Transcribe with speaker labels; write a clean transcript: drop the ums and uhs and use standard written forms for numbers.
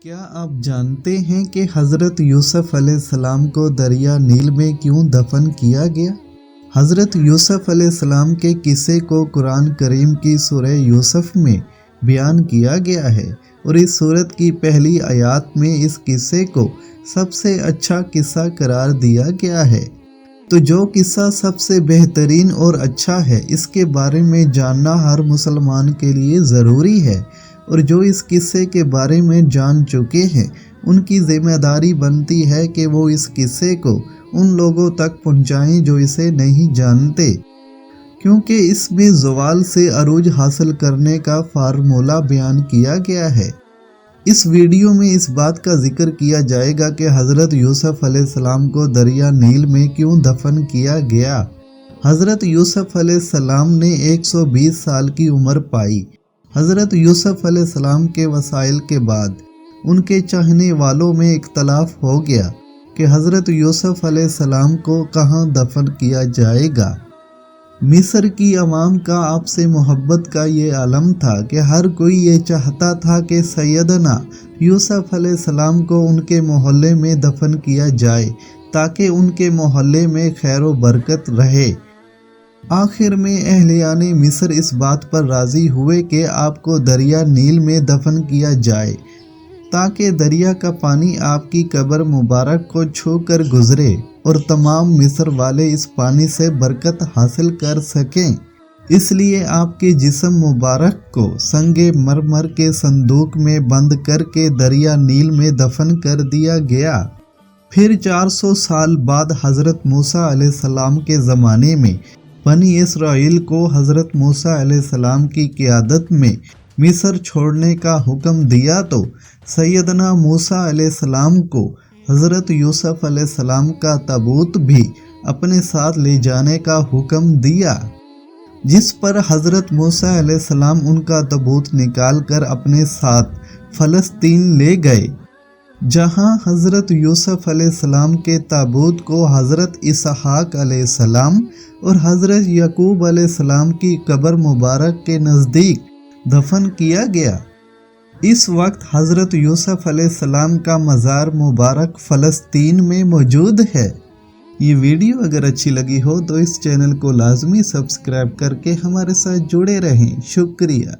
Speaker 1: کیا آپ جانتے ہیں کہ حضرت یوسف علیہ السلام کو دریا نیل میں کیوں دفن کیا گیا؟ حضرت یوسف علیہ السلام کے قصے کو قرآن کریم کی سورہ یوسف میں بیان کیا گیا ہے اور اس سورت کی پہلی آیات میں اس قصے کو سب سے اچھا قصہ قرار دیا گیا ہے۔ تو جو قصہ سب سے بہترین اور اچھا ہے، اس کے بارے میں جاننا ہر مسلمان کے لیے ضروری ہے، اور جو اس قصے کے بارے میں جان چکے ہیں ان کی ذمہ داری بنتی ہے کہ وہ اس قصے کو ان لوگوں تک پہنچائیں جو اسے نہیں جانتے، کیونکہ اس میں زوال سے عروج حاصل کرنے کا فارمولہ بیان کیا گیا ہے۔ اس ویڈیو میں اس بات کا ذکر کیا جائے گا کہ حضرت یوسف علیہ السلام کو دریا نیل میں کیوں دفن کیا گیا۔ حضرت یوسف علیہ السلام نے 120 سال کی عمر پائی۔ حضرت یوسف علیہ السلام کے وسائل کے بعد ان کے چاہنے والوں میں اختلاف ہو گیا کہ حضرت یوسف علیہ السلام کو کہاں دفن کیا جائے گا۔ مصر کی عوام کا آپ سے محبت کا یہ عالم تھا کہ ہر کوئی یہ چاہتا تھا کہ سیدنا یوسف علیہ السلام کو ان کے محلے میں دفن کیا جائے تاکہ ان کے محلے میں خیر و برکت رہے۔ آخر میں اہلیان مصر اس بات پر راضی ہوئے کہ آپ کو دریا نیل میں دفن کیا جائے تاکہ دریا کا پانی آپ کی قبر مبارک کو چھو کر گزرے اور تمام مصر والے اس پانی سے برکت حاصل کر سکیں۔ اس لیے آپ کے جسم مبارک کو سنگ مرمر کے صندوق میں بند کر کے دریا نیل میں دفن کر دیا گیا۔ پھر 400 سال بعد حضرت موسیٰ علیہ السلام کے زمانے میں بنی اسرائیل کو حضرت موسیٰ علیہ السلام کی قیادت میں مصر چھوڑنے کا حکم دیا تو سیدنا موسیٰ علیہ السلام کو حضرت یوسف علیہ السلام کا تابوت بھی اپنے ساتھ لے جانے کا حکم دیا، جس پر حضرت موسیٰ علیہ السلام ان کا تابوت نکال کر اپنے ساتھ فلسطین لے گئے، جہاں حضرت یوسف علیہ السلام کے تابوت کو حضرت اسحاق علیہ السلام اور حضرت یعقوب علیہ السلام کی قبر مبارک کے نزدیک دفن کیا گیا۔ اس وقت حضرت یوسف علیہ السلام کا مزار مبارک فلسطین میں موجود ہے۔ یہ ویڈیو اگر اچھی لگی ہو تو اس چینل کو لازمی سبسکرائب کر کے ہمارے ساتھ جڑے رہیں۔ شکریہ۔